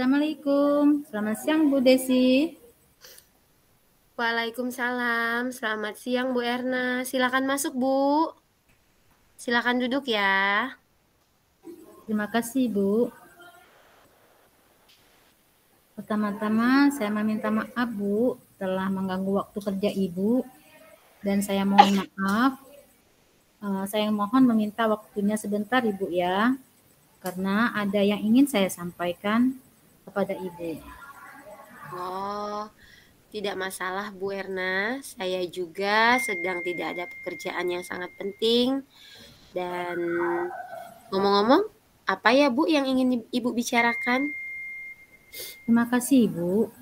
Assalamualaikum, selamat siang Bu Desi. Waalaikumsalam, selamat siang Bu Erna. Silakan masuk Bu. Silakan duduk ya. Terima kasih Bu. Pertama-tama saya meminta maaf Bu telah mengganggu waktu kerja Ibu dan saya mohon maaf. Saya mohon meminta waktunya sebentar Ibu ya, karena ada yang ingin saya sampaikan kepada Ibu. Oh, tidak masalah Bu Erna. Saya juga sedang tidak ada pekerjaan yang sangat penting. Dan ngomong-ngomong, apa ya Bu yang ingin Ibu bicarakan? Terima kasih Ibu.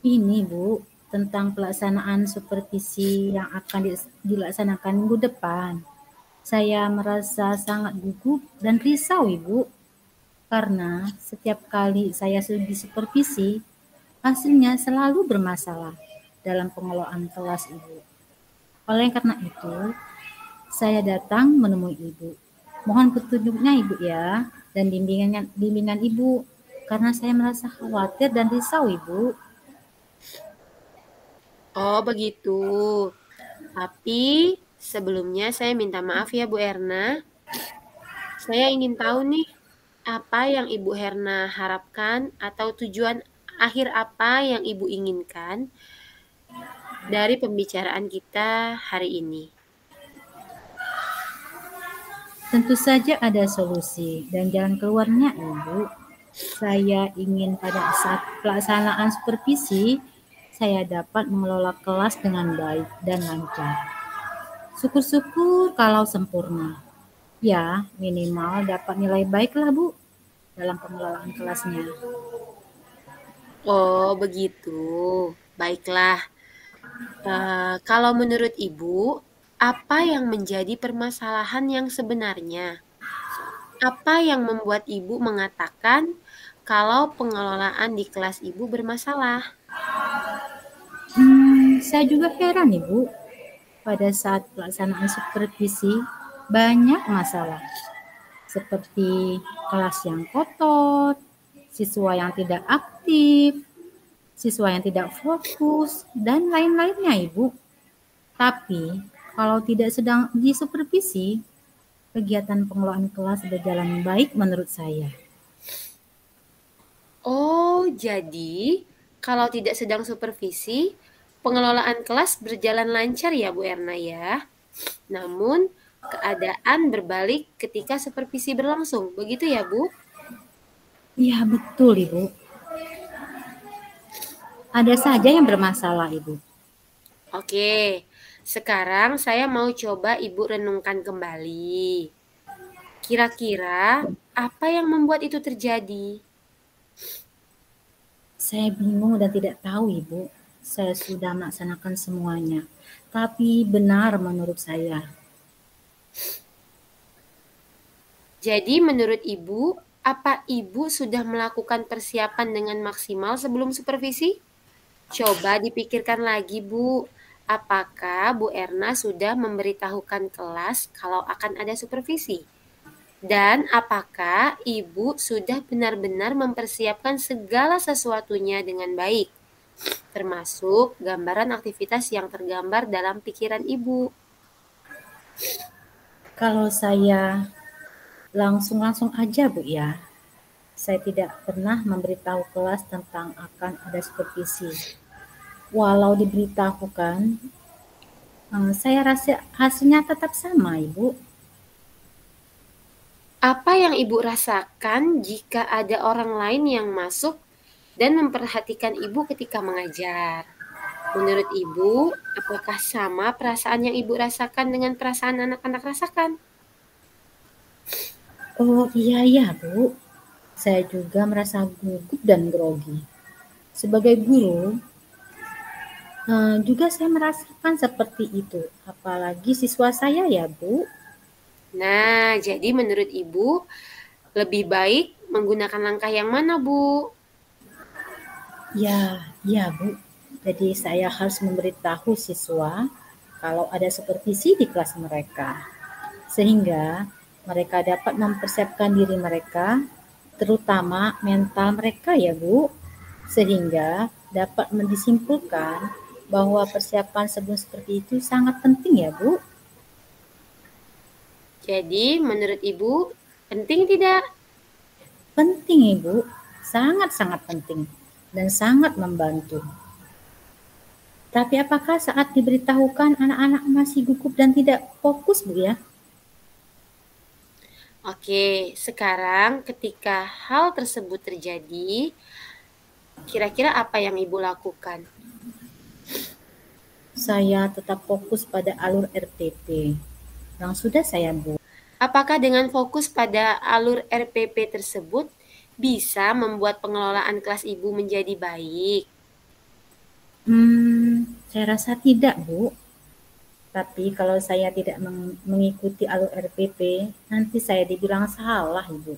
Ini Bu, tentang pelaksanaan supervisi yang akan dilaksanakan minggu depan. Saya merasa sangat gugup dan risau Ibu, karena setiap kali saya disupervisi, hasilnya selalu bermasalah dalam pengelolaan kelas Ibu. Oleh karena itu, saya datang menemui Ibu. Mohon petunjuknya Ibu ya, dan bimbingan Ibu, karena saya merasa khawatir dan risau Ibu. Oh, begitu. Tapi sebelumnya saya minta maaf ya Bu Erna. Saya ingin tahu nih, apa yang Ibu Herna harapkan atau tujuan akhir apa yang Ibu inginkan dari pembicaraan kita hari ini? Tentu saja ada solusi dan jalan keluarnya Ibu. Saya ingin pada saat pelaksanaan supervisi, saya dapat mengelola kelas dengan baik dan lancar. Syukur-syukur kalau sempurna. Ya, minimal dapat nilai baik lah Bu dalam pengelolaan kelasnya. Oh, begitu. Baiklah. Kalau menurut Ibu, apa yang menjadi permasalahan yang sebenarnya? Apa yang membuat Ibu mengatakan kalau pengelolaan di kelas Ibu bermasalah? Saya juga heran Ibu, pada saat pelaksanaan supervisi banyak masalah seperti kelas yang kotor, siswa yang tidak aktif, siswa yang tidak fokus, dan lain-lainnya Ibu. Tapi kalau tidak sedang disupervisi, kegiatan pengelolaan kelas berjalan baik menurut saya. Oh, jadi kalau tidak sedang supervisi, pengelolaan kelas berjalan lancar ya Bu Erna ya. Namun, keadaan berbalik ketika supervisi berlangsung. Begitu ya Bu? Iya betul Ibu. Ada saja yang bermasalah Ibu. Oke, sekarang saya mau coba Ibu renungkan kembali. Kira-kira apa yang membuat itu terjadi? Saya bingung dan tidak tahu Ibu. Saya sudah melaksanakan semuanya. Tapi benar menurut saya. Jadi menurut Ibu, apa Ibu sudah melakukan persiapan dengan maksimal sebelum supervisi? Coba dipikirkan lagi, Bu. Apakah Bu Erna sudah memberitahukan kelas kalau akan ada supervisi? Dan apakah Ibu sudah benar-benar mempersiapkan segala sesuatunya dengan baik? Termasuk gambaran aktivitas yang tergambar dalam pikiran Ibu. Kalau saya langsung aja Bu ya. Saya tidak pernah memberitahu kelas tentang akan ada supervisi. Walau diberitahukan, saya rasa hasilnya tetap sama Ibu. Apa yang Ibu rasakan jika ada orang lain yang masuk dan memperhatikan Ibu ketika mengajar? Menurut Ibu, apakah sama perasaan yang Ibu rasakan dengan perasaan anak-anak rasakan? Oh iya ya Bu, saya juga merasa gugup dan grogi. Sebagai guru, juga saya merasakan seperti itu, apalagi siswa saya ya Bu. Nah, jadi menurut Ibu, lebih baik menggunakan langkah yang mana, Bu? Ya Bu, jadi saya harus memberitahu siswa kalau ada supervisi di kelas mereka, sehingga mereka dapat mempersiapkan diri mereka terutama mental mereka ya Bu, sehingga dapat disimpulkan bahwa persiapan sebelum seperti itu sangat penting ya Bu. Jadi, menurut Ibu, penting tidak? Penting Ibu, sangat-sangat penting dan sangat membantu. Tapi apakah saat diberitahukan anak-anak masih gugup dan tidak fokus Bu ya? Oke, sekarang ketika hal tersebut terjadi, kira-kira apa yang Ibu lakukan? Saya tetap fokus pada alur RPP yang sudah saya buat. Apakah dengan fokus pada alur RPP tersebut bisa membuat pengelolaan kelas Ibu menjadi baik? Saya rasa tidak, Bu. Tapi kalau saya tidak mengikuti alur RPP, nanti saya dibilang salah, Ibu.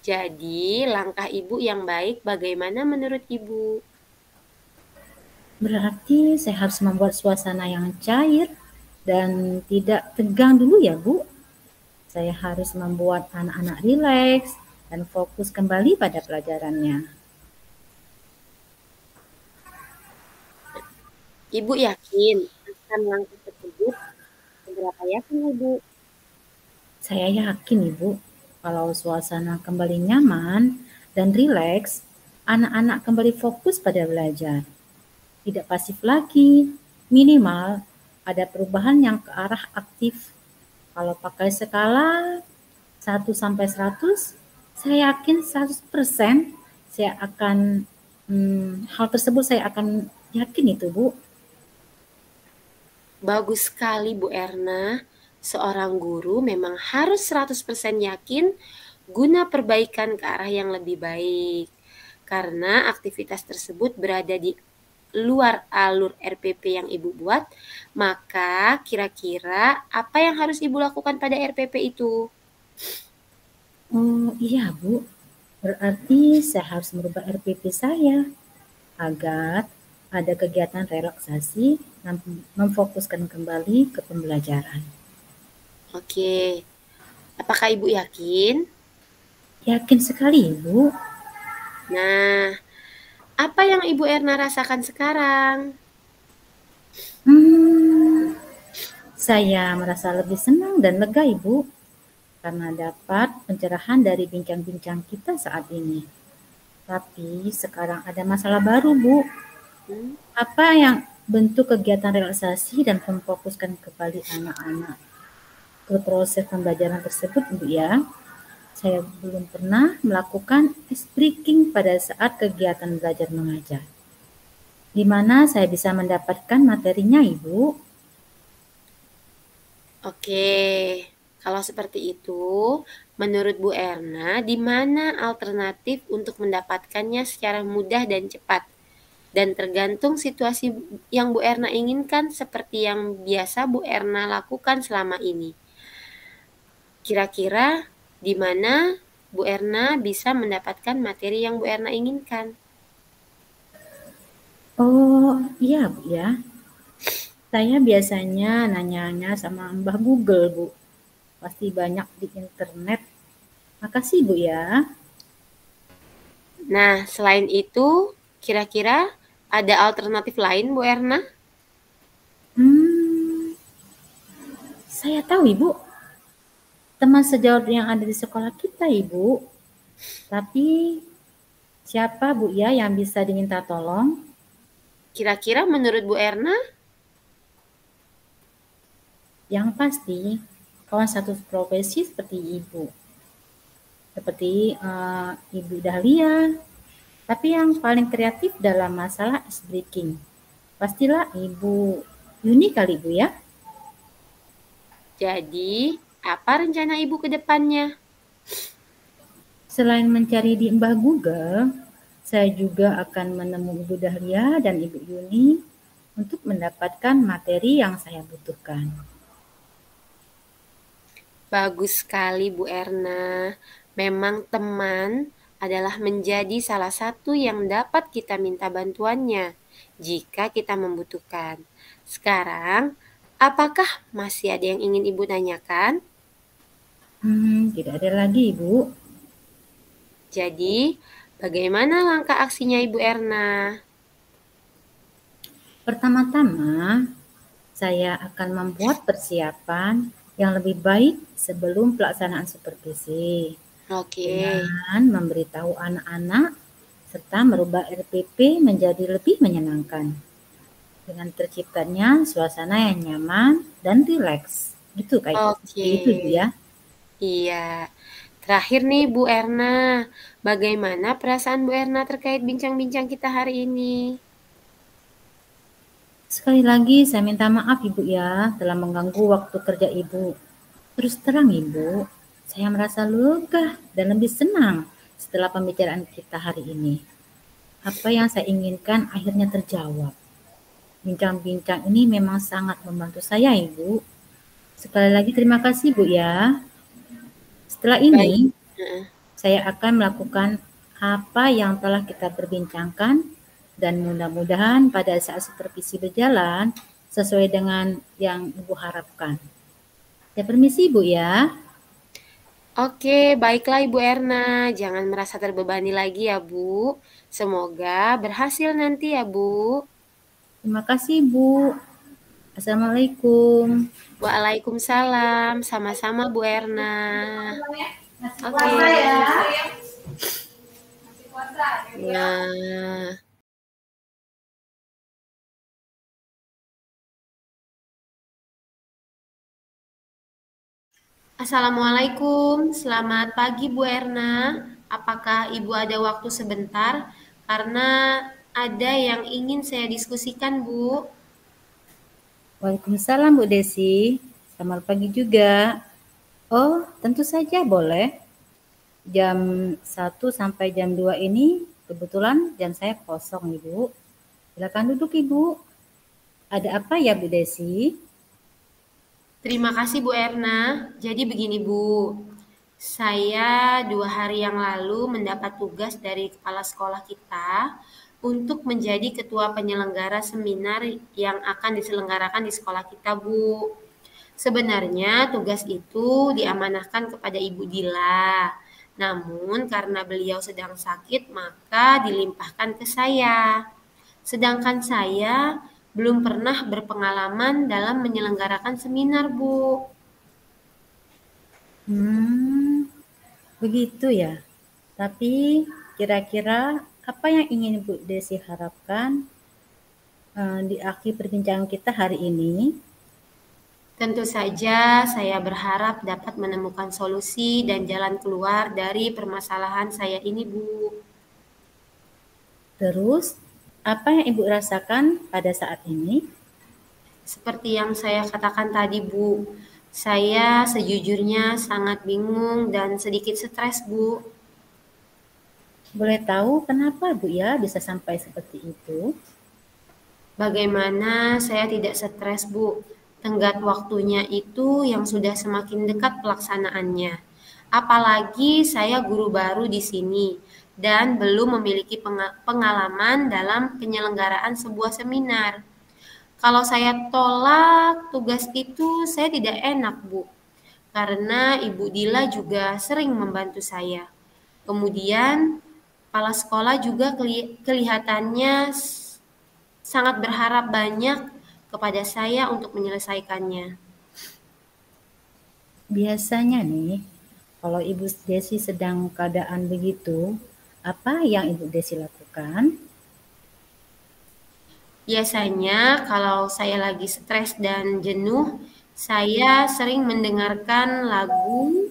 Jadi, langkah Ibu yang baik bagaimana menurut Ibu? Berarti saya harus membuat suasana yang cair dan tidak tegang dulu ya, Bu. Saya harus membuat anak-anak rileks dan fokus kembali pada pelajarannya. Ibu yakin akan langkah tersebut? Seberapa yakin Ibu? Saya yakin, Ibu, kalau suasana kembali nyaman dan rileks, anak-anak kembali fokus pada belajar. Tidak pasif lagi, minimal ada perubahan yang ke arah aktif. Kalau pakai skala 1 sampai 100, saya yakin 100% saya akan hal tersebut saya akan yakin itu, Bu. Bagus sekali Bu Erna. Seorang guru memang harus 100% yakin guna perbaikan ke arah yang lebih baik. Karena aktivitas tersebut berada di luar alur RPP yang Ibu buat, maka kira-kira apa yang harus Ibu lakukan pada RPP itu? Oh iya, Bu. Berarti saya harus merubah RPP saya agar ada kegiatan relaksasi dan memfokuskan kembali ke pembelajaran. Oke, apakah Ibu yakin? Yakin sekali, Ibu. Nah, apa yang Ibu Erna rasakan sekarang? Hmm, saya merasa lebih senang dan lega, Ibu, karena dapat pencerahan dari bincang-bincang kita saat ini. Tapi sekarang ada masalah baru, Bu. Hmm? Apa yang bentuk kegiatan relaksasi dan memfokuskan kembali anak-anak ke proses pembelajaran tersebut, Bu ya? Saya belum pernah melakukan ice breaking pada saat kegiatan belajar mengajar. Di mana saya bisa mendapatkan materinya, Ibu? Oke, kalau seperti itu, menurut Bu Erna, di mana alternatif untuk mendapatkannya secara mudah dan cepat? Dan tergantung situasi yang Bu Erna inginkan seperti yang biasa Bu Erna lakukan selama ini. Kira-kira di mana Bu Erna bisa mendapatkan materi yang Bu Erna inginkan? Oh, iya, Bu ya. Saya biasanya nanya-nanya sama Mbah Google, Bu. Pasti banyak di internet. Makasih, Bu ya. Nah, selain itu, kira-kira ada alternatif lain Bu Erna? Hmm, saya tahu, Ibu. Teman sejawat yang ada di sekolah kita, Ibu. Tapi siapa, Bu ya, yang bisa diminta tolong? Kira-kira menurut Bu Erna? Yang pasti, kawan satu profesi seperti Ibu. Seperti Ibu Dahlia. Tapi yang paling kreatif dalam masalah ice breaking. Pastilah Ibu Yuni kali, Bu ya. Jadi, apa rencana Ibu ke depannya? Selain mencari di Mbah Google, saya juga akan menemui Ibu Dahlia dan Ibu Yuni untuk mendapatkan materi yang saya butuhkan. Bagus sekali Bu Erna. Memang teman adalah menjadi salah satu yang dapat kita minta bantuannya jika kita membutuhkan. Sekarang, apakah masih ada yang ingin Ibu tanyakan? Tidak ada lagi, Ibu. Jadi, bagaimana langkah aksinya Ibu Erna? Pertama-tama, saya akan membuat persiapan yang lebih baik sebelum pelaksanaan supervisi Oke, dengan memberitahu anak-anak serta merubah RPP menjadi lebih menyenangkan dengan terciptanya suasana yang nyaman dan rileks. Gitu kayak oke. seperti itu Ibu ya. Iya. Terakhir nih Bu Erna, bagaimana perasaan Bu Erna terkait bincang-bincang kita hari ini? Sekali lagi saya minta maaf Ibu ya telah mengganggu waktu kerja Ibu. Terus terang Ibu, saya merasa lega dan lebih senang setelah pembicaraan kita hari ini. Apa yang saya inginkan akhirnya terjawab. Bincang-bincang ini memang sangat membantu saya Ibu. Sekali lagi terima kasih Bu ya. Setelah Baik. ini, Heeh. saya akan melakukan apa yang telah kita perbincangkan dan mudah-mudahan pada saat supervisi berjalan sesuai dengan yang Ibu harapkan. Saya permisi Bu ya. Oke, baiklah Ibu Erna. Jangan merasa terbebani lagi ya, Bu. Semoga berhasil nanti ya, Bu. Terima kasih Bu. Assalamualaikum. Waalaikumsalam. Sama-sama Bu Erna. Masih Oke. puasa ya. Nah, Assalamualaikum. Selamat pagi Bu Erna. Apakah Ibu ada waktu sebentar? Karena ada yang ingin saya diskusikan, Bu. Waalaikumsalam Bu Desi. Selamat pagi juga. Oh, tentu saja boleh. Jam 1 sampai jam 2 ini kebetulan jam saya kosong Ibu. Silakan duduk Ibu. Ada apa ya Bu Desi? Terima kasih Bu Erna. Jadi begini Bu, saya 2 hari yang lalu mendapat tugas dari kepala sekolah kita untuk menjadi ketua penyelenggara seminar yang akan diselenggarakan di sekolah kita Bu. Sebenarnya tugas itu diamanahkan kepada Ibu Dila. Namun karena beliau sedang sakit maka dilimpahkan ke saya. Sedangkan saya belum pernah berpengalaman dalam menyelenggarakan seminar, Bu. Begitu ya. Tapi kira-kira apa yang ingin Bu Desi harapkan di akhir perbincangan kita hari ini? Tentu saja saya berharap dapat menemukan solusi dan jalan keluar dari permasalahan saya ini, Bu. Terus, apa yang Ibu rasakan pada saat ini? Seperti yang saya katakan tadi, Bu, saya sejujurnya sangat bingung dan sedikit stres, Bu. Boleh tahu kenapa Bu ya bisa sampai seperti itu? Bagaimana saya tidak stres, Bu? Tenggat waktunya itu yang sudah semakin dekat pelaksanaannya. Apalagi saya guru baru di sini dan belum memiliki pengalaman dalam penyelenggaraan sebuah seminar. Kalau saya tolak tugas itu, saya tidak enak, Bu. Karena Ibu Dila juga sering membantu saya. Kemudian, kepala sekolah juga kelihatannya sangat berharap banyak kepada saya untuk menyelesaikannya. Biasanya nih, kalau Ibu Desi sedang keadaan begitu, apa yang Ibu Desi lakukan? Biasanya kalau saya lagi stres dan jenuh, saya sering mendengarkan lagu,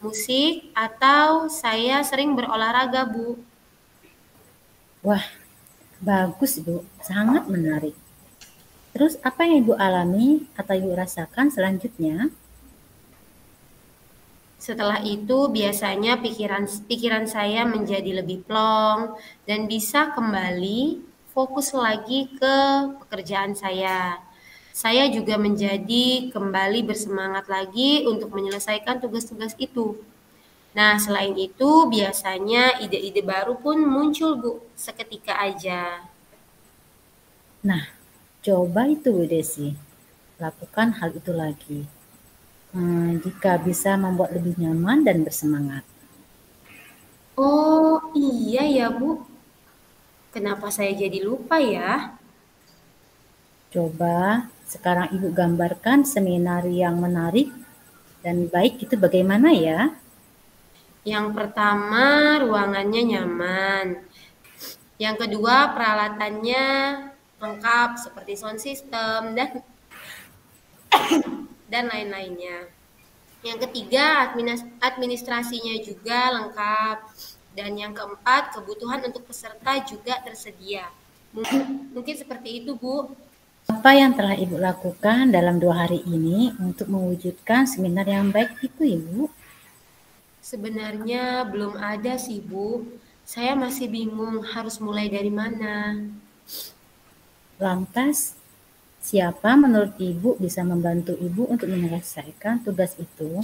musik, atau saya sering berolahraga, Bu. Wah, bagus Bu, sangat menarik. Terus apa yang Ibu alami atau Ibu rasakan selanjutnya? Setelah itu biasanya pikiran saya menjadi lebih plong dan bisa kembali fokus lagi ke pekerjaan saya. Saya juga menjadi kembali bersemangat lagi untuk menyelesaikan tugas-tugas itu. Nah, selain itu biasanya ide-ide baru pun muncul, Bu, seketika aja. Nah, coba itu Bu Desi, lakukan hal itu lagi. Jika bisa membuat lebih nyaman dan bersemangat. Oh, iya ya, Bu. Kenapa saya jadi lupa ya? Coba sekarang Ibu gambarkan seminar yang menarik dan baik itu bagaimana ya? Yang pertama, ruangannya nyaman. Yang kedua, peralatannya lengkap seperti sound system dan lain-lainnya. Yang ketiga, administrasinya juga lengkap. Dan yang keempat, kebutuhan untuk peserta juga tersedia. Mungkin seperti itu, Bu. Apa yang telah Ibu lakukan dalam 2 hari ini untuk mewujudkan seminar yang baik itu, Ibu? Sebenarnya belum ada sih, Bu. Saya masih bingung harus mulai dari mana. Lantas, siapa menurut Ibu bisa membantu Ibu untuk menyelesaikan tugas itu?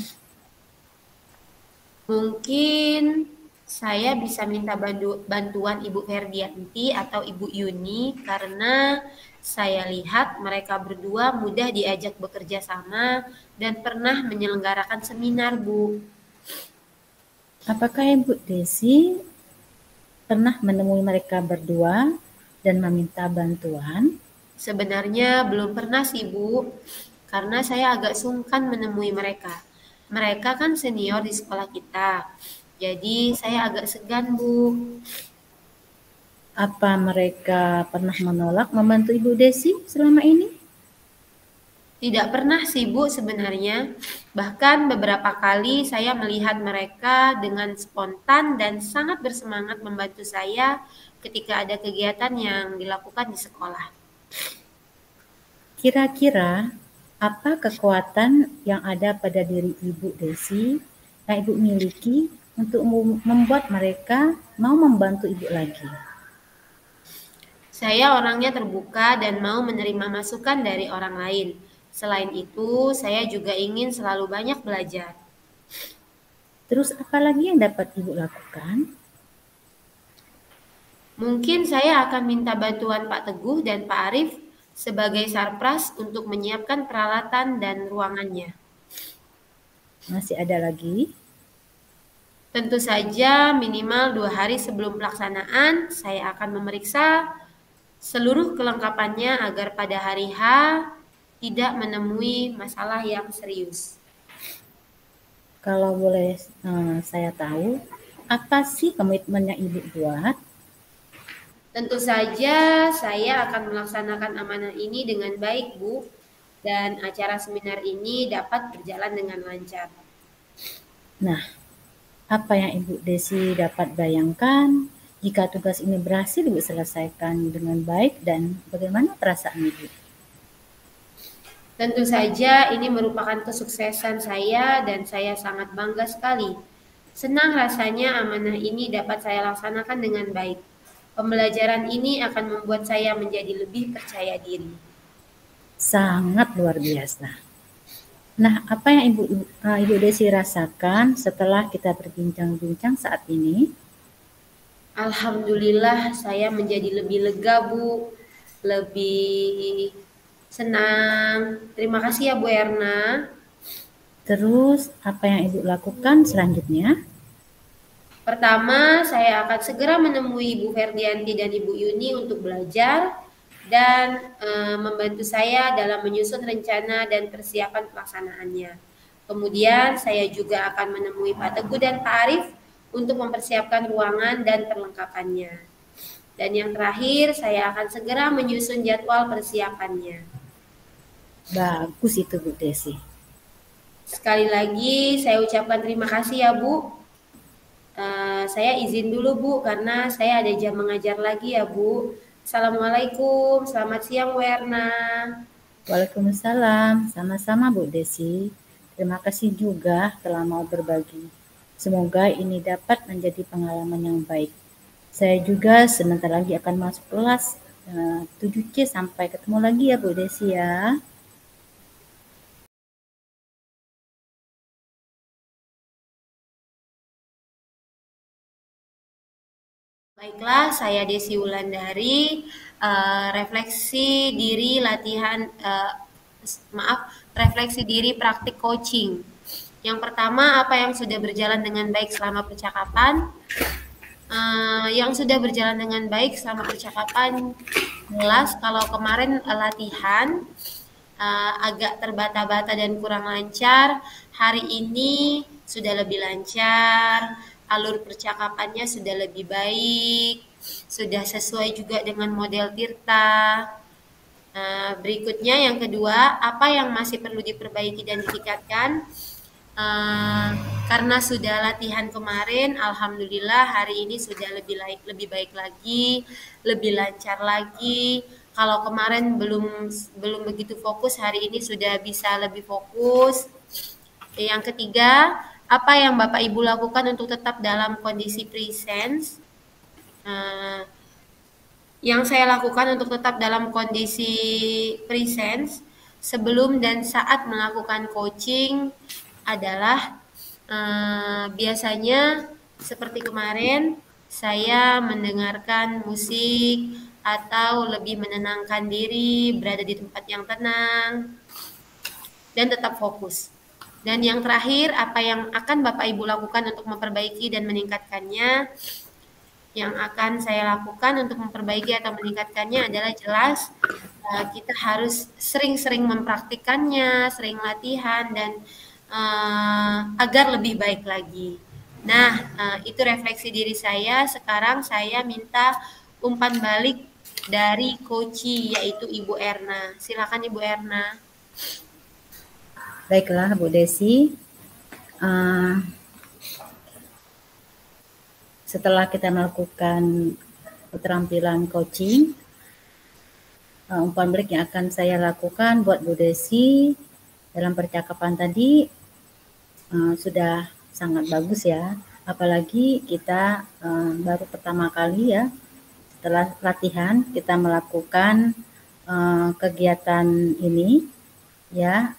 Mungkin saya bisa minta bantuan Ibu Ferdianti atau Ibu Yuni karena saya lihat mereka berdua mudah diajak bekerja sama dan pernah menyelenggarakan seminar, Bu. Apakah Ibu Desi pernah menemui mereka berdua dan meminta bantuan? Sebenarnya belum pernah sih, Bu, karena saya agak sungkan menemui mereka. Mereka kan senior di sekolah kita, jadi saya agak segan, Bu. Apa mereka pernah menolak membantu Ibu Desi selama ini? Tidak pernah sih, Bu, sebenarnya. Bahkan beberapa kali saya melihat mereka dengan spontan dan sangat bersemangat membantu saya ketika ada kegiatan yang dilakukan di sekolah. Kira-kira apa kekuatan yang ada pada diri Ibu Desi yang Ibu miliki untuk membuat mereka mau membantu Ibu lagi? Saya orangnya terbuka dan mau menerima masukan dari orang lain. Selain itu, saya juga ingin selalu banyak belajar. Terus apa lagi yang dapat Ibu lakukan? Mungkin saya akan minta bantuan Pak Teguh dan Pak Arif sebagai sarpras untuk menyiapkan peralatan dan ruangannya. Masih ada lagi? Tentu saja minimal 2 hari sebelum pelaksanaan, saya akan memeriksa seluruh kelengkapannya agar pada hari H tidak menemui masalah yang serius. Kalau boleh saya tahu, apa sih komitmen yang Ibu buat? Tentu saja saya akan melaksanakan amanah ini dengan baik, Bu, dan acara seminar ini dapat berjalan dengan lancar. Nah, apa yang Ibu Desi dapat bayangkan jika tugas ini berhasil Ibu selesaikan dengan baik dan bagaimana perasaan Ibu? Tentu saja ini merupakan kesuksesan saya dan saya sangat bangga sekali. Senang rasanya amanah ini dapat saya laksanakan dengan baik. Pembelajaran ini akan membuat saya menjadi lebih percaya diri. Sangat luar biasa. Nah, apa yang Ibu Desi rasakan setelah kita berbincang-bincang saat ini? Alhamdulillah saya menjadi lebih lega, Bu. Lebih senang. Terima kasih ya, Bu Erna. Terus, apa yang Ibu lakukan selanjutnya? Pertama, saya akan segera menemui Ibu Ferdianti dan Ibu Yuni untuk belajar dan membantu saya dalam menyusun rencana dan persiapan pelaksanaannya. Kemudian saya juga akan menemui Pak Teguh dan Pak Arif untuk mempersiapkan ruangan dan perlengkapannya. Dan yang terakhir, saya akan segera menyusun jadwal persiapannya. Bagus itu Bu Desi. Sekali lagi, saya ucapkan terima kasih ya Bu. Saya izin dulu Bu, karena saya ada jam mengajar lagi ya Bu. Assalamualaikum, selamat siang Werna. Waalaikumsalam, sama-sama Bu Desi. Terima kasih juga telah mau berbagi. Semoga ini dapat menjadi pengalaman yang baik. Saya juga sebentar lagi akan masuk kelas 7C. Sampai ketemu lagi ya Bu Desi ya. Baiklah, saya Desi Wulandari. Refleksi diri latihan, refleksi diri praktik coaching. Yang pertama, apa yang sudah berjalan dengan baik selama percakapan? yang sudah berjalan dengan baik selama percakapan jelas kalau kemarin latihan agak terbata-bata dan kurang lancar, hari ini sudah lebih lancar, alur percakapannya sudah lebih baik, sudah sesuai juga dengan model Tirta. Berikutnya yang kedua, apa yang masih perlu diperbaiki dan ditingkatkan? Karena sudah latihan kemarin, alhamdulillah hari ini sudah lebih baik lagi, lebih lancar lagi. Kalau kemarin belum begitu fokus, hari ini sudah bisa lebih fokus. Yang ketiga, apa yang Bapak Ibu lakukan untuk tetap dalam kondisi presence? Yang saya lakukan untuk tetap dalam kondisi presence sebelum dan saat melakukan coaching adalah biasanya seperti kemarin saya mendengarkan musik atau lebih menenangkan diri, berada di tempat yang tenang dan tetap fokus. Dan yang terakhir, apa yang akan Bapak Ibu lakukan untuk memperbaiki dan meningkatkannya? Yang akan saya lakukan untuk memperbaiki atau meningkatkannya adalah jelas kita harus sering-sering mempraktikkannya, sering latihan dan agar lebih baik lagi. Nah, itu refleksi diri saya. Sekarang saya minta umpan balik dari coachi yaitu Ibu Erna. Silakan Ibu Erna. Baiklah Bu Desi. Setelah kita melakukan keterampilan coaching, umpan balik yang akan saya lakukan buat Bu Desi dalam percakapan tadi sudah sangat bagus ya. Apalagi kita baru pertama kali ya, setelah latihan kita melakukan kegiatan ini ya.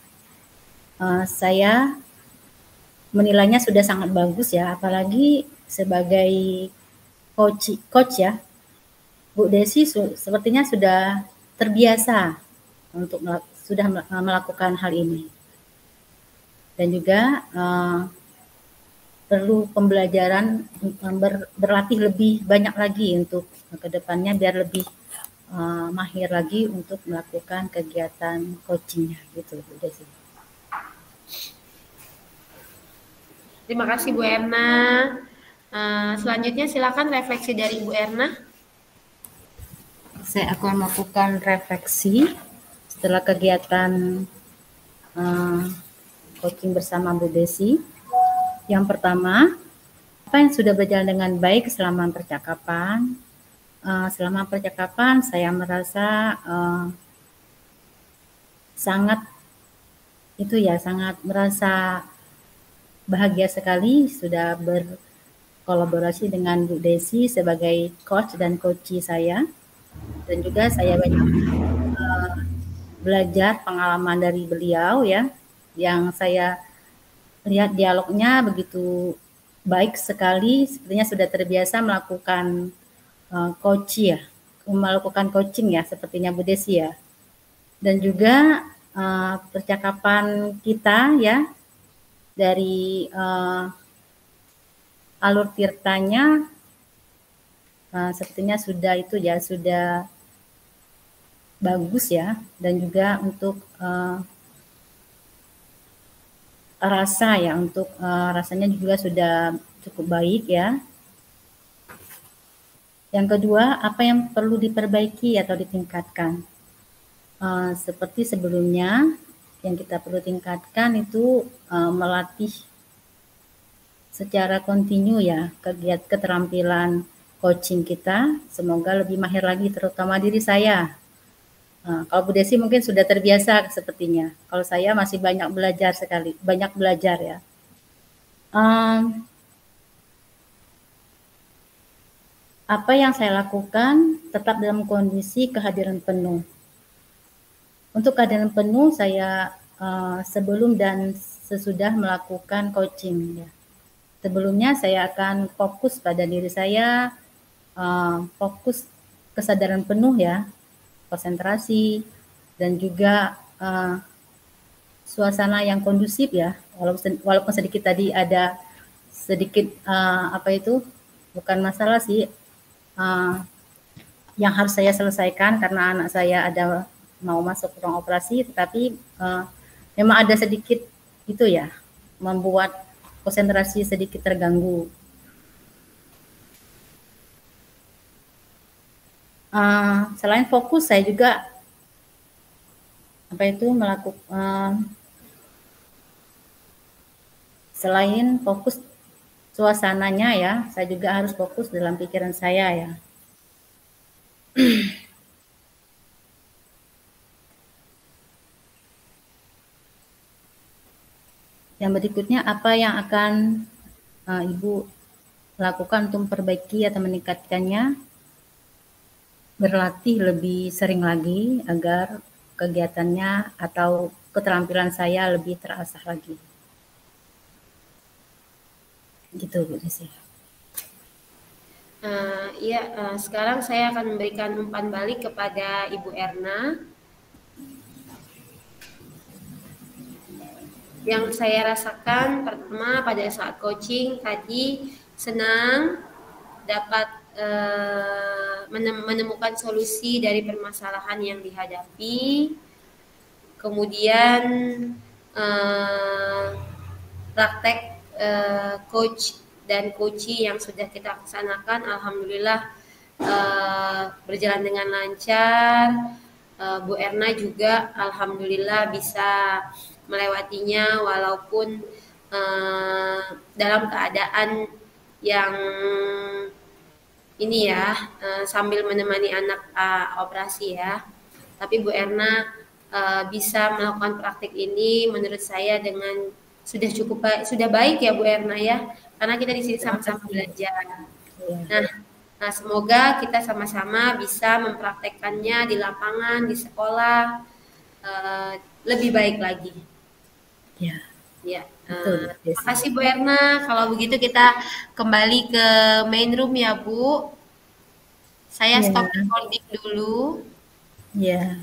Saya menilainya sudah sangat bagus ya, apalagi sebagai coach ya, Bu Desi sepertinya sudah terbiasa untuk sudah melakukan hal ini. Dan juga perlu pembelajaran berlatih lebih banyak lagi untuk kedepannya biar lebih mahir lagi untuk melakukan kegiatan coachingnya gitu Bu Desi. Terima kasih Bu Erna. Selanjutnya silakan refleksi dari Bu Erna. Saya akan melakukan refleksi setelah kegiatan coaching bersama Bu Desi. Yang pertama, apa yang sudah berjalan dengan baik selama percakapan? Selama percakapan saya merasa sangat merasa bahagia sekali sudah berkolaborasi dengan Bu Desi sebagai coach dan coachee saya. Dan juga saya banyak belajar pengalaman dari beliau ya, yang saya lihat dialognya begitu baik sekali, sepertinya sudah terbiasa melakukan melakukan coaching ya, sepertinya Bu Desi ya. Dan juga percakapan kita ya, dari alur tirtanya sepertinya sudah bagus ya, dan juga untuk rasanya juga sudah cukup baik ya. Yang kedua, apa yang perlu diperbaiki atau ditingkatkan? Seperti sebelumnya, yang kita perlu tingkatkan itu melatih secara kontinu ya keterampilan coaching kita, semoga lebih mahir lagi, terutama diri saya. Kalau Bu Desi mungkin sudah terbiasa sepertinya, kalau saya masih banyak belajar ya. Apa yang saya lakukan tetap dalam kondisi kehadiran penuh. Untuk kehadiran penuh saya sebelum dan sesudah melakukan coaching ya. Sebelumnya saya akan fokus pada diri saya, fokus kesadaran penuh ya, konsentrasi, dan juga suasana yang kondusif ya, walaupun sedikit tadi ada sedikit bukan masalah sih, yang harus saya selesaikan karena anak saya ada mau masuk ruang operasi, tetapi memang ada sedikit itu ya, membuat konsentrasi sedikit terganggu. Selain fokus, saya juga selain fokus suasananya ya, saya juga harus fokus dalam pikiran saya ya. Yang berikutnya, apa yang akan Ibu lakukan untuk memperbaiki atau meningkatkannya? Berlatih lebih sering lagi agar kegiatannya atau keterampilan saya lebih terasah lagi. Gitu Bu Desi. Iya, sekarang saya akan memberikan umpan balik kepada Ibu Erna. Yang saya rasakan pertama pada saat coaching tadi, senang dapat menemukan solusi dari permasalahan yang dihadapi. Kemudian praktek coach dan coachee yang sudah kita laksanakan, alhamdulillah berjalan dengan lancar. Bu Erna juga alhamdulillah bisa melewatinya walaupun dalam keadaan yang ini ya, sambil menemani anak operasi ya. Tapi Bu Erna bisa melakukan praktik ini menurut saya dengan sudah baik ya Bu Erna ya, karena kita di sini sama-sama belajar. Nah, semoga kita sama-sama bisa mempraktekkannya di lapangan, di sekolah lebih baik lagi. Ya. Ya, terima kasih Bu Erna. Kalau begitu kita kembali ke main room ya Bu. Saya stop recording dulu. Ya.